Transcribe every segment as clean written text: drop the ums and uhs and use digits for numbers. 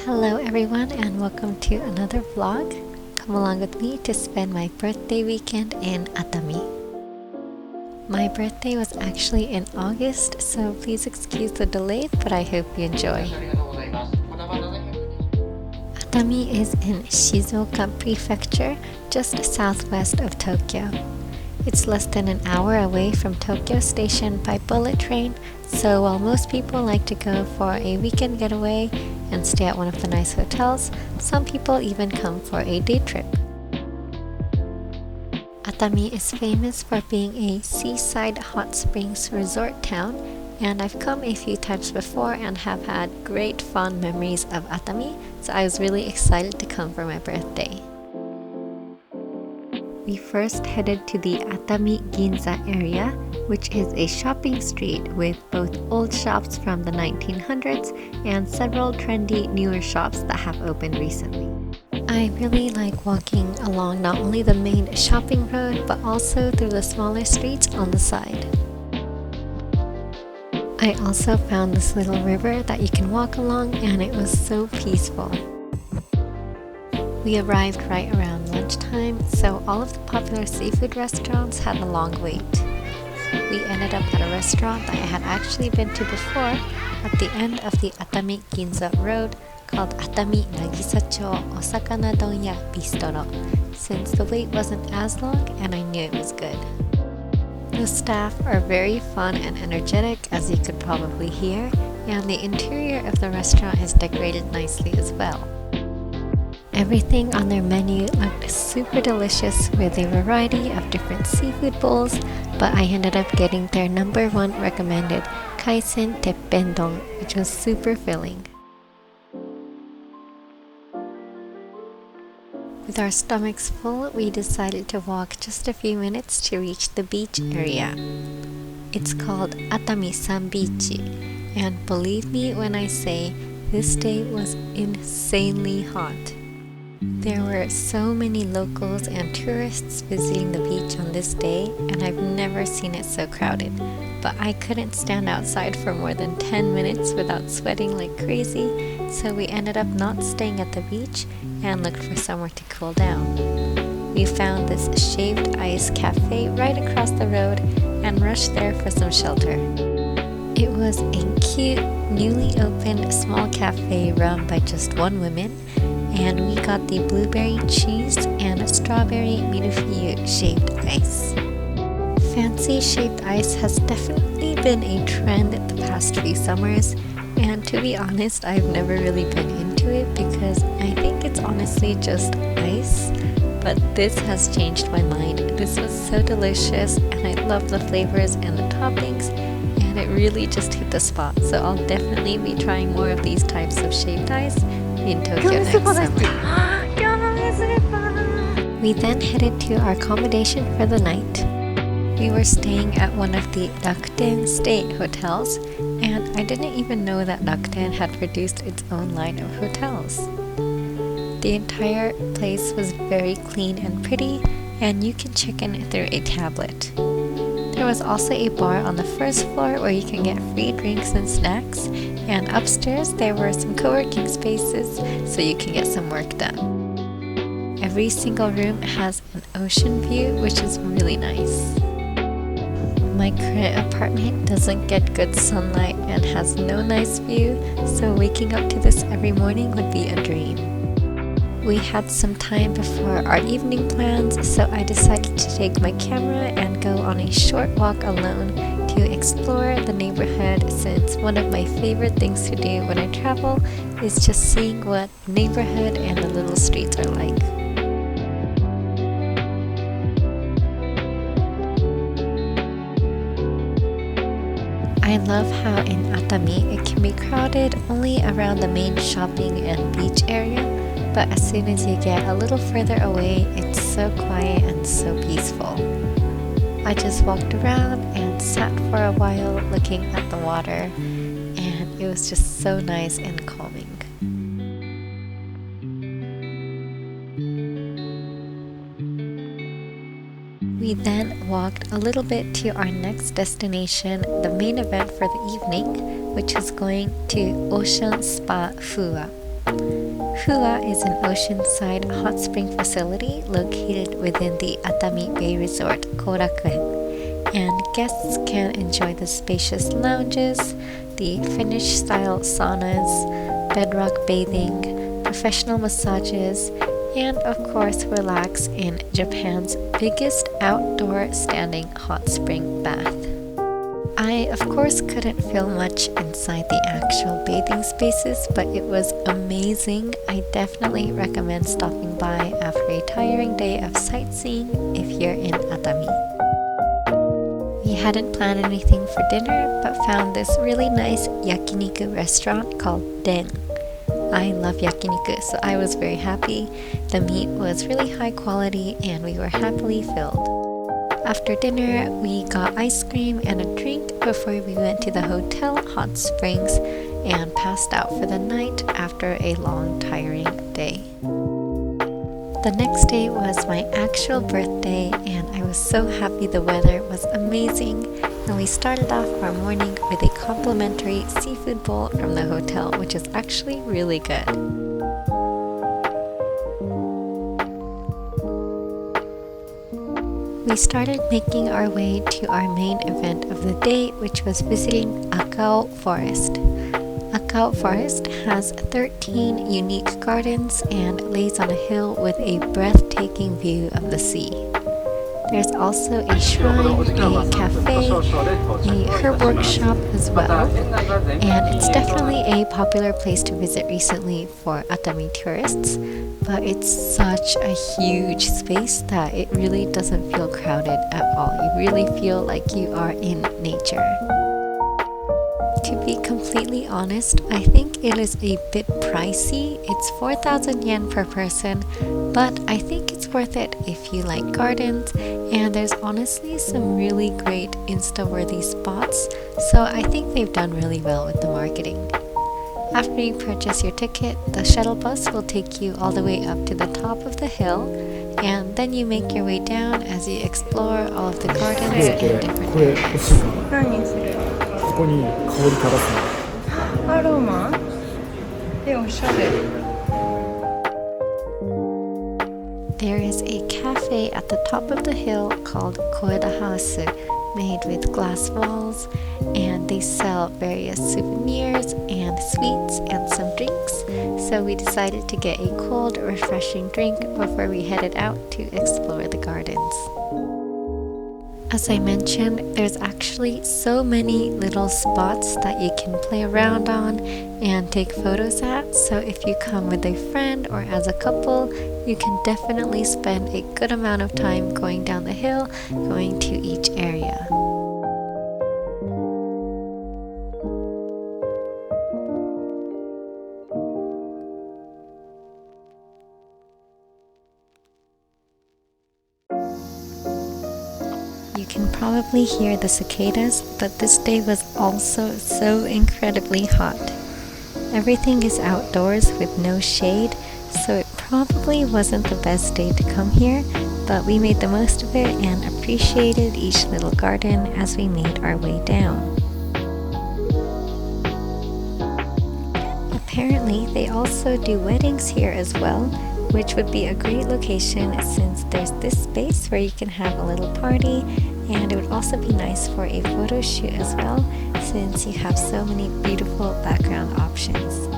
Hello everyone and welcome to another vlog. Come along with me to spend my birthday weekend in Atami. My birthday was actually in August, so please excuse the delay, but I hope you enjoy. Atami is in Shizuoka Prefecture, just southwest of Tokyo. It's less than an hour away from Tokyo Station by bullet train, so while most people like to go for a weekend getaway and stay at one of the nice hotels, some people even come for a day trip. Atami is famous for being a seaside hot springs resort town, and I've come a few times before and have had great fond memories of Atami, so I was really excited to come for my birthday. We first headed to the Atami Ginza area, which is a shopping street with both old shops from the 1900s and several trendy newer shops that have opened recently. I really like walking along not only the main shopping road but also through the smaller streets on the side. I also found this little river that you can walk along, and it was so peaceful. We arrived right around lunchtime, so all of the popular seafood restaurants had a long wait. We ended up at a restaurant that I had actually been to before at the end of the Atami Ginza Road called Atami Nagisacho Osakana Donya Bistro, since the wait wasn't as long and I knew it was good. The staff are very fun and energetic, as you could probably hear, and the interior of the restaurant is decorated nicely as well. Everything on their menu looked super delicious with a variety of different seafood bowls, but I ended up getting their number one recommended kaisen teppendon, which was super filling. With our stomachs full, we decided to walk just a few minutes to reach the beach area. It's called Atami-san Beach, and believe me when I say this day was insanely hot. There were so many locals and tourists visiting the beach on this day, and I've never seen it so crowded. But I couldn't stand outside for more than 10 minutes without sweating like crazy, so we ended up not staying at the beach and looked for somewhere to cool down. We found this shaved ice cafe right across the road and rushed there for some shelter. It was a cute, newly opened small cafe run by just one woman, and we got the blueberry cheese and strawberry millefeuille shaved ice. Fancy shaved ice has definitely been a trend the past few summers, and to be honest, I've never really been into it because I think it's honestly just ice, but this has changed my mind. This was so delicious, and I love the flavors and the toppings, and it really just hit the spot, so I'll definitely be trying more of these types of shaved ice in Tokyo next summer. We then headed to our accommodation for the night. We were staying at one of the Rakuten State hotels, and I didn't even know that Rakuten had produced its own line of hotels. The entire place was very clean and pretty, and you can check in through a tablet. There was also a bar on the first floor where you can get free drinks and snacks, and upstairs there were some co-working spaces so you can get some work done. Every single room has an ocean view, which is really nice. My current apartment doesn't get good sunlight and has no nice view, so waking up to this every morning would be a dream. We had some time before our evening plans, so I decided to take my camera and go on a short walk alone to explore the neighborhood, since one of my favorite things to do when I travel is just seeing what the neighborhood and the little streets are like. I love how in Atami it can be crowded only around the main shopping and beach area, but as soon as you get a little further away, it's so quiet and so peaceful. I just walked around and sat for a while looking at the water, and it was just so nice and calming. We then walked a little bit to our next destination, the main event for the evening, which is going to Ocean Spa Fua. Fua is an oceanside hot spring facility located within the Atami Bay Resort, Korakuen, and guests can enjoy the spacious lounges, the Finnish-style saunas, bedrock bathing, professional massages, and of course relax in Japan's biggest outdoor standing hot spring bath. I of course couldn't film much inside the actual bathing spaces, but it was amazing. I definitely recommend stopping by after a tiring day of sightseeing if you're in Atami. We hadn't planned anything for dinner, but found this really nice yakiniku restaurant called Den. I love yakiniku, so I was very happy. The meat was really high quality and we were happily filled. After dinner, we got ice cream and a drink before we went to the hotel hot springs and passed out for the night after a long, tiring day. The next day was my actual birthday and I was so happy. The weather was amazing and we started off our morning with a complimentary seafood bowl from the hotel, which is actually really good. We started making our way to our main event of the day, which was visiting Akao Forest. Akao Forest has 13 unique gardens and lays on a hill with a breathtaking view of the sea. There's also a shrine, a cafe, a herb workshop as well, and it's definitely a popular place to visit recently for Atami tourists, but it's such a huge space that it really doesn't feel crowded at all. You really feel like you are in nature. To be completely honest, I think it is a bit pricey. It's 4,000 yen per person, but I think it's worth it if you like gardens, and there's honestly some really great Insta-worthy spots, so I think they've done really well with the marketing. After you purchase your ticket, the shuttle bus will take you all the way up to the top of the hill, and then you make your way down as you explore all of the gardens and different areas. ここに香り垂らすの。アロマ？おしゃれ。There is a cafe at the top of the hill called Koeda House, made with glass walls, and they sell various souvenirs and sweets and some drinks. So we decided to get a cold, refreshing drink before we headed out to explore the gardens. As I mentioned, there's actually so many little spots that you can play around on and take photos at, so if you come with a friend or as a couple, you can definitely spend a good amount of time going down the hill, going to each area. You can probably hear the cicadas, but this day was also so incredibly hot. Everything is outdoors with no shade, so it probably wasn't the best day to come here, but we made the most of it and appreciated each little garden as we made our way down. Apparently, they also do weddings here as well, which would be a great location since there's this space where you can have a little party, and it would also be nice for a photo shoot as well since you have so many beautiful background options.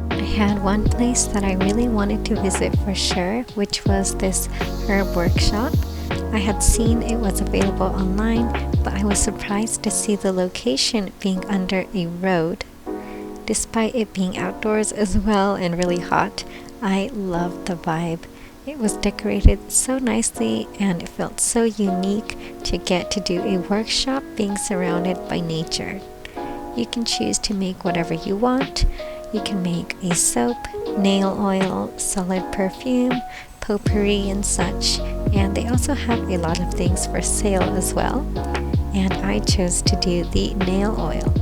I had one place that I really wanted to visit for sure, which was this herb workshop. I had seen it was available online, but I was surprised to see the location being under a road. Despite it being outdoors as well and really hot, I loved the vibe. It was decorated so nicely and it felt so unique to get to do a workshop being surrounded by nature. You can choose to make whatever you want. You can make a soap, nail oil, solid perfume, potpourri and such, and they also have a lot of things for sale as well, and I chose to do the nail oil.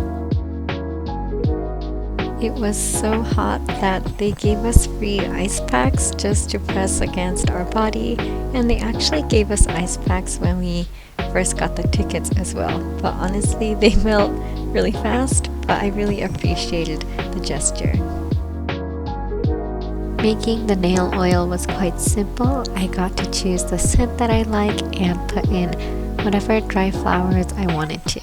It was so hot that they gave us free ice packs just to press against our body, and they actually gave us ice packs when we first got the tickets as well. But honestly, they melt really fast, but I really appreciated the gesture. Making the nail oil was quite simple. I got to choose the scent that I like and put in whatever dry flowers I wanted to.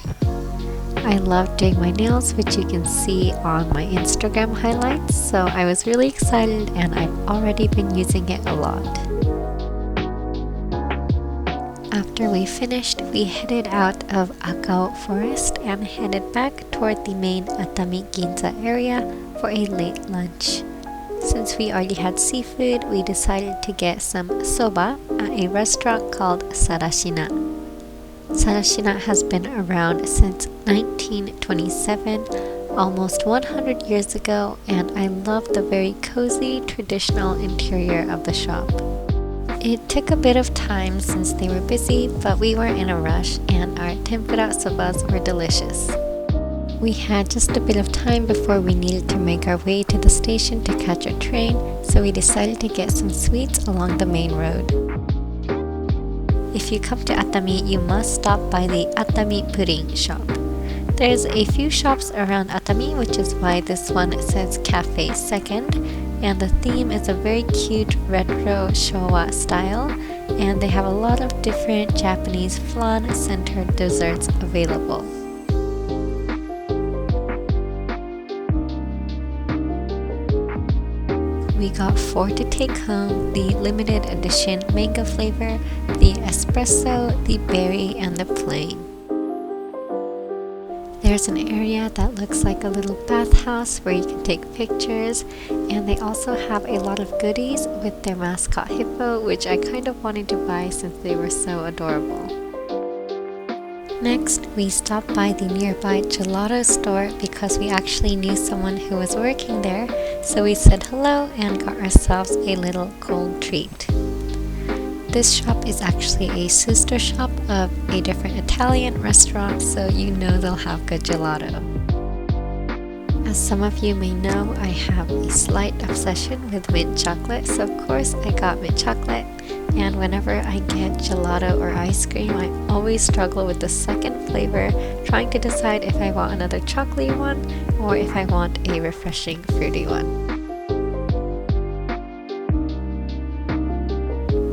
I love doing my nails, which you can see on my Instagram highlights, so I was really excited and I've already been using it a lot. After we finished, we headed out of Akao Forest and headed back toward the main Atami Ginza area for a late lunch. Since we already had seafood, we decided to get some soba at a restaurant called Sarashina. Sarashina has been around since 1927, almost 100 years ago, and I love the very cozy, traditional interior of the shop. It took a bit of time since they were busy, but we weren't in a rush, and our tempura sobas were delicious. We had just a bit of time before we needed to make our way to the station to catch a train, so we decided to get some sweets along the main road. If you come to Atami, you must stop by the Atami pudding shop. There's a few shops around Atami, which is why this one says Cafe Second, and the theme is a very cute retro Showa style, and they have a lot of different Japanese flan-centered desserts available. We got 4 to take home: the limited edition mango flavor, the espresso, the berry, and the plain. There's an area that looks like a little bathhouse where you can take pictures, and they also have a lot of goodies with their mascot hippo, which I kind of wanted to buy since they were so adorable. Next, we stopped by the nearby gelato store because we actually knew someone who was working there, so we said hello and got ourselves a little cold treat. This shop is actually a sister shop of a different Italian restaurant, so you know they'll have good gelato. As some of you may know, I have a slight obsession with mint chocolate, so of course I got mint chocolate. And whenever I get gelato or ice cream, I always struggle with the second flavor, trying to decide if I want another chocolatey one or if I want a refreshing fruity one.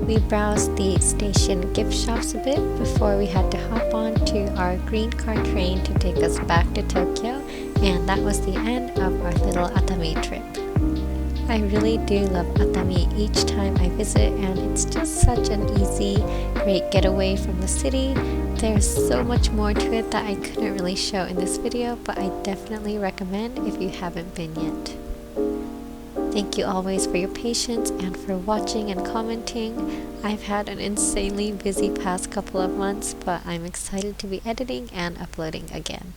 We browsed the station gift shops a bit before we had to hop on to our green car train to take us back to Tokyo, and that was the end of our little Atami trip. I really do love Atami each time I visit, and it's just such an easy, great getaway from the city. There's so much more to it that I couldn't really show in this video, but I definitely recommend if you haven't been yet. Thank you always for your patience and for watching and commenting. I've had an insanely busy past couple of months, but I'm excited to be editing and uploading again.